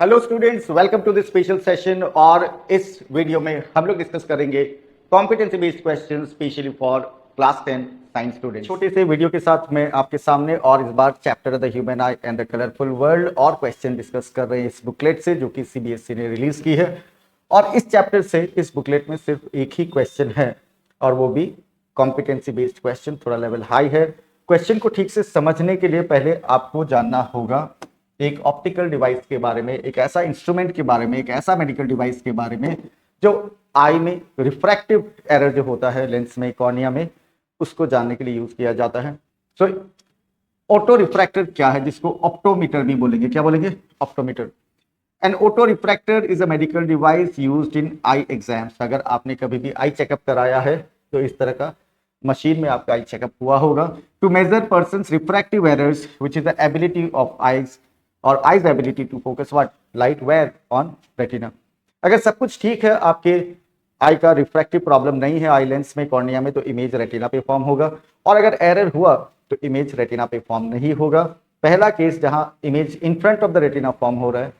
Hello students, welcome to this special session. और इस video में हम लोग डिस्कस करेंगे competency based question specially for class 10 science student. छोटे से वीडियो के साथ मैं आपके सामने और इस बार chapter the human eye and the colourful world और क्वेश्चन डिस्कस कर रहे हैं इस बुकलेट से, जो कि सीबीएसई ने रिलीज की है। और इस चैप्टर से इस बुकलेट में सिर्फ एक ही क्वेश्चन है और वो भी कॉम्पिटेंसी बेस्ड क्वेश्चन, थोड़ा लेवल हाई है। क्वेश्चन को ठीक से समझने के लिए पहले आपको जानना होगा एक ऑप्टिकल डिवाइस के बारे में, एक ऐसा इंस्ट्रूमेंट के बारे में, एक ऐसा मेडिकल डिवाइस के बारे में जो आई में रिफ्रैक्टिव एरर जो होता है लेंस में, कॉर्निया में, उसको जानने के लिए यूज किया जाता है। सो ऑटो रिफ्रैक्टर क्या है, जिसको ऑप्टोमीटर भी बोलेंगे। क्या बोलेंगे? Optometer. An auto refractor is a medical device used in eye exams. अगर आपने कभी भी आई चेकअप कराया है तो इस तरह का मशीन में आपका आई चेकअप हुआ होगा। Two major person refractive errors which is the ability of eyes और eyes ability to focus what light where on retina. अगर सब कुछ ठीक है, आपके आई का रिफ्रैक्टिव प्रॉब्लम नहीं है आई लेंस में, कॉर्निया में, तो इमेज रेटिना पे फॉर्म होगा। और अगर एरर हुआ तो इमेज रेटिना पे फॉर्म नहीं होगा। पहला केस जहां image in front of the retina form हो रहा है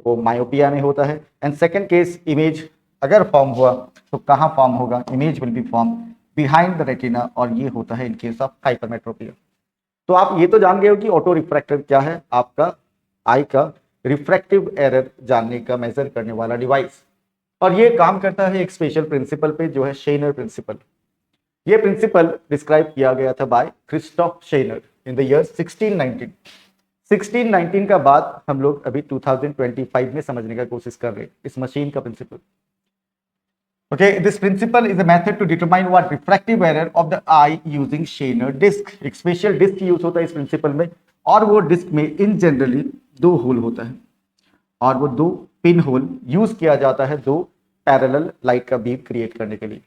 वो मायोपिया में होता है। एंड सेकेंड केस, इमेज अगर फॉर्म हुआ तो कहां फॉर्म होगा? Image will be form behind the retina, और ये होता है इन केस ऑफ हाइपरमेट्रोपिया। तो आप ये तो जान गए हो कि ऑटो रिफ्रैक्टर क्या है, आपका आई का रिफ्रैक्टिव एरर जानने का, मेजर करने वाला डिवाइस। और ये काम करता है एक स्पेशल प्रिंसिपल पे, जो है शेनर प्रिंसिपल। ये प्रिंसिपल डिस्क्राइब किया गया था by Christoph Scheiner in the year 1619। 1619 का बाद हम लोग अभी 2025 में समझने का कोशिश कर रहे हैं इस मशीन का principal. Okay, this principle is a method to determine what refractive error of the eye using Scheiner disk। एक स्पेशल डिस्क यूज होता है इस प्रिंसिपल में, और वो डिस्क में इन जनरली दो होल होता है, और वो दो पिन होल यूज किया जाता है दो पैरेलल लाइट का बीम क्रिएट करने के लिए।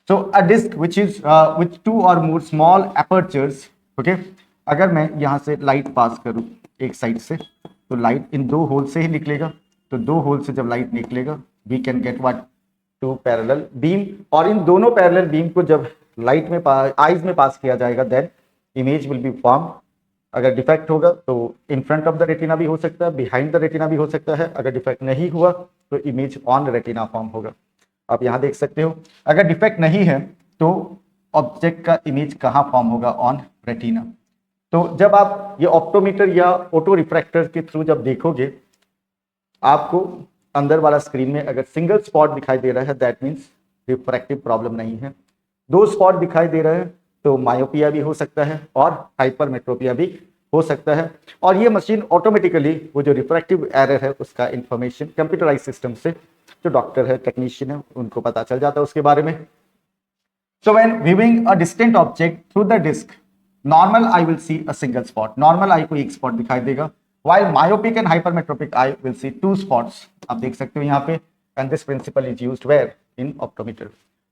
So a disc which is with two or more small apertures. Okay, अगर मैं यहाँ से लाइट पास करूँ एक साइड से, तो लाइट इन दो होल से ही निकलेगा। तो दो होल से जब लाइट निकलेगा, we can get what? Two parallel beam. और इन दोनों पैरेलल बीम को जब लाइट में आईज में पास किया जाएगा, then image will be form. अगर डिफेक्ट होगा तो in front of the retina भी हो सकता है, बिहाइंड द रेटिना भी हो सकता है। अगर डिफेक्ट नहीं हुआ तो इमेज ऑन रेटिना फॉर्म होगा। आप यहाँ देख सकते हो, अगर डिफेक्ट नहीं है तो ऑब्जेक्ट का इमेज कहाँ फॉर्म होगा? On retina. तो जब आप ये ऑप्टोमीटर या ऑटो रिफ्रैक्टर के थ्रू जब देखोगे, आपको अंदर वाला स्क्रीन में अगर सिंगल स्पॉट दिखाई दे रहा है, दैट मीन्स रिफ्रैक्टिव प्रॉब्लम नहीं है। दो स्पॉट दिखाई दे रहे हैं तो मायोपिया भी हो सकता है और हाइपरमेट्रोपिया भी हो सकता है। और ये मशीन ऑटोमेटिकली वो जो रिफ्रैक्टिव एरर है उसका इंफॉर्मेशन कंप्यूटराइज सिस्टम से, जो डॉक्टर है, टेक्नीशियन है, उनको पता चल जाता है उसके बारे में। So when viewing a distant object through the disc, normal eye will see a single spot. Normal eye को एक स्पॉट दिखाई देगा, while myopic and hypermetropic eye will see two spots। आप देख सकते हो यहाँ पे। and this principle is used where? in optometer।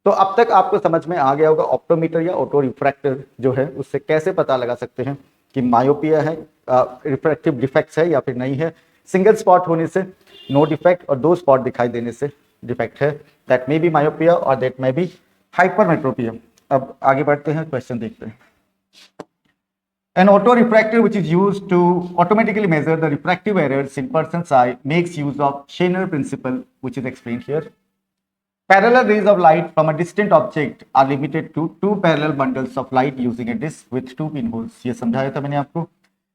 तो अब तक आपको समझ में आ गया होगा ऑप्टोमीटर या ऑटो रिफ्रैक्टर जो है उससे कैसे पता लगा सकते हैं कि मायोपिया है, रिफ्रैक्टिव डिफेक्ट्स है या फिर नहीं है। सिंगल स्पॉट होने से नो डिफेक्ट, और दो स्पॉट दिखाई देने से डिफेक्ट है। दैट मे बी मायोपिया और दैट मे बी हाइपरमेट्रोपिया। अब आगे बढ़ते हैं, क्वेश्चन देखते हैं। An autorefractor, which is used to automatically measure the refractive errors in person's eye, makes use of Scheiner principle, which is explained here. Parallel rays of light from a distant object are limited to two parallel bundles of light using a disc with two pinholes। ये समझाया था मैंने आपको।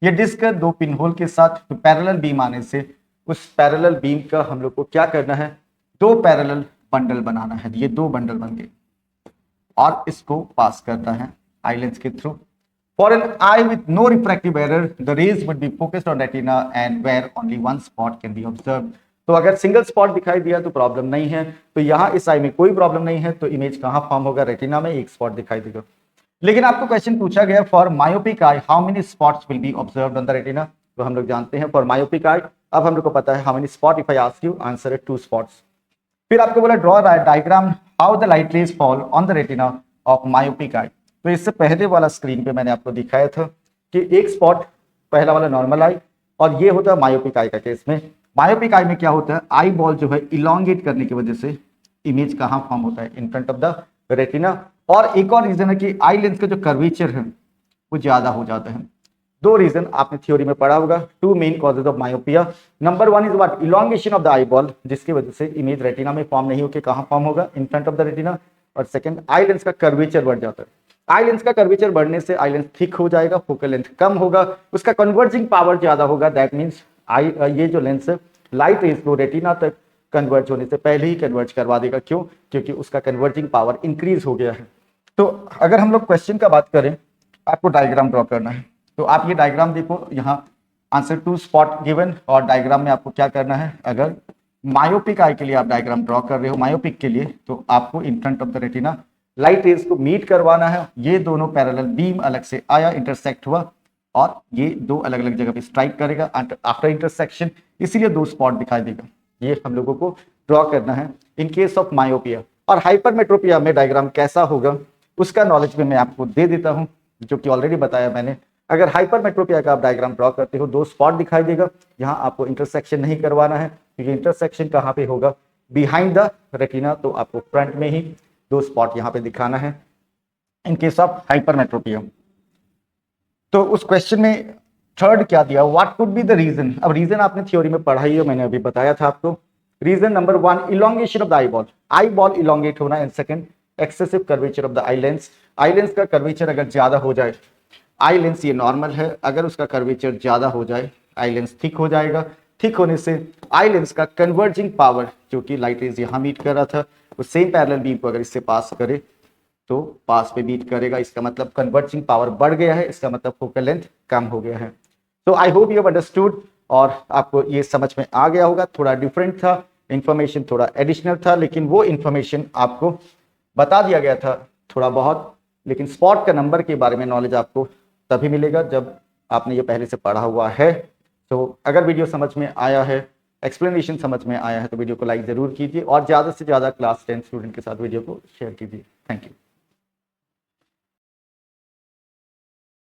ये disc है दो pinhole के साथ, तो पैरेलल बीम आने से उस पैरेलल बीम का हम लोग को क्या करना है? दो पैरेलल बंडल बनाना है। ये दो बंडल बन गए और इसको पास करता है आई लेंस के through. For an eye with no refractive error, the rays would be focused on retina and where only one spot can be observed। तो अगर सिंगल स्पॉट दिखाई दिया तो प्रॉब्लम नहीं है, तो यहाँ इस आई में कोई प्रॉब्लम नहीं है, तो इमेज कहाँ फॉर्म होगा? रेटिना में एक स्पॉट दिखाई देगा। लेकिन आपको क्वेश्चन पूछा गया for myopic I how many spots will be observed on the retina. तो हम लोग जानते हैं फॉर मायोपिक आई, अब हम लोग को पता है how many spot. If I ask you, answer है टू स्पॉट्स। फिर आपको बोला draw diagram how the light rays fall on the retina of myopic eye. तो इससे पहले वाला स्क्रीन पे मैंने आपको दिखाया था कि एक स्पॉट, पहला वाला नॉर्मल आई, और ये होता है मायोपिक आई का केस में। मायोपिक आई में क्या होता है? आई बॉल जो है इलोंगेट करने की वजह से इमेज कहाँ फॉर्म होता है? इन फ्रंट ऑफ द रेटिना। और एक और रीजन है कि आई लेंस का जो कर्वेचर है वो ज्यादा हो जाता है। दो रीजन आपने थ्योरी में पढ़ा होगा, two main causes of myopia. Number one is what, elongation of the eyeball, जिसकी वजह से इमेज रेटिना में फॉर्म नहीं होकर कहां फॉर्म होगा, इन फ्रंट ऑफ द रेटिना। और सेकंड, आई लेंस का कर्वेचर बढ़ जाता है। आई लेंस का कर्वेचर बढ़ने से आई लेंस थिक हो जाएगा, फोकल लेंथ कम होगा, उसका कन्वर्जिंग पावर ज्यादा होगा। दैट मीन्स आई ये जो लेंस है लाइट रेज को रेटिना तक कन्वर्ज होने से पहले ही कन्वर्ज करवा देगा। क्यों? क्योंकि उसका कन्वर्जिंग पावर इंक्रीज हो गया है। तो अगर हम लोग क्वेश्चन का बात करें, आपको डायग्राम ड्रॉ करना है, तो आप ये डायग्राम देखो, यहाँ आंसर टू स्पॉट गिवन, और डायग्राम में आपको क्या करना है, अगर मायोपिक आई के लिए आप डायग्राम ड्रॉ कर रहे हो, मायोपिक के लिए, तो आपको इन front of the retina light rays को मीट करवाना है। ये दोनों पैरेलल बीम अलग से आया, इंटरसेक्ट हुआ, और ये दो अलग अलग जगह पे स्ट्राइक करेगा आफ्टर इंटरसेक्शन, इसीलिए दो स्पॉट दिखाई देगा। ये हम लोगों को ड्रॉ करना है इन केस ऑफ मायोपिया। और हाइपरमेट्रोपिया में डायग्राम कैसा होगा उसका नॉलेज भी मैं आपको दे देता हूं, जो कि ऑलरेडी बताया मैंने। अगर हाइपरमेट्रोपिया का आप डायग्राम ड्रॉ करते हो, दो स्पॉट दिखाई देगा, यहाँ आपको इंटरसेक्शन नहीं करवाना है, क्योंकि इंटरसेक्शन कहाँ पे होगा, बिहाइंड द रेटिना, तो आपको फ्रंट में ही दो स्पॉट यहाँ पे दिखाना है इन केस ऑफ हाइपरमेट्रोपिया। तो उस क्वेश्चन में थर्ड क्या दिया, what could be the reason. अब रीजन आपने थ्योरी में पढ़ा ही है, मैंने अभी बताया था आपको। Reason number one, elongation of the eyeball elongate होना, and second, excessive curvature of the eye lens. Eye lens का कर्वेचर अगर ज्यादा हो जाए, आई लेंस ये नॉर्मल है, अगर उसका कर्वेचर ज्यादा हो जाए आई लेंस थिक हो जाएगा। थिक होने से आई लेंस का कन्वर्जिंग पावर, जो कि लाइट रेज यहाँ मीट कर रहा था, वो सेम पैरेलल बीम को अगर इससे पास करे तो पास पे बीट करेगा, इसका मतलब कन्वर्जिंग पावर बढ़ गया है, इसका मतलब फोकल लेंथ कम हो गया है। तो I hope you have understood, और आपको ये समझ में आ गया होगा। थोड़ा डिफरेंट था, इंफॉर्मेशन थोड़ा एडिशनल था, लेकिन वो इंफॉर्मेशन आपको बता दिया गया था थोड़ा बहुत। लेकिन स्पॉट का नंबर के बारे में नॉलेज आपको तभी मिलेगा जब आपने ये पहले से पढ़ा हुआ है। तो अगर वीडियो समझ में आया है, एक्सप्लेनेशन समझ में आया है, तो वीडियो को लाइक जरूर कीजिए, और ज़्यादा से ज़्यादा क्लास 10 स्टूडेंट के साथ वीडियो को शेयर कीजिए। Thank you.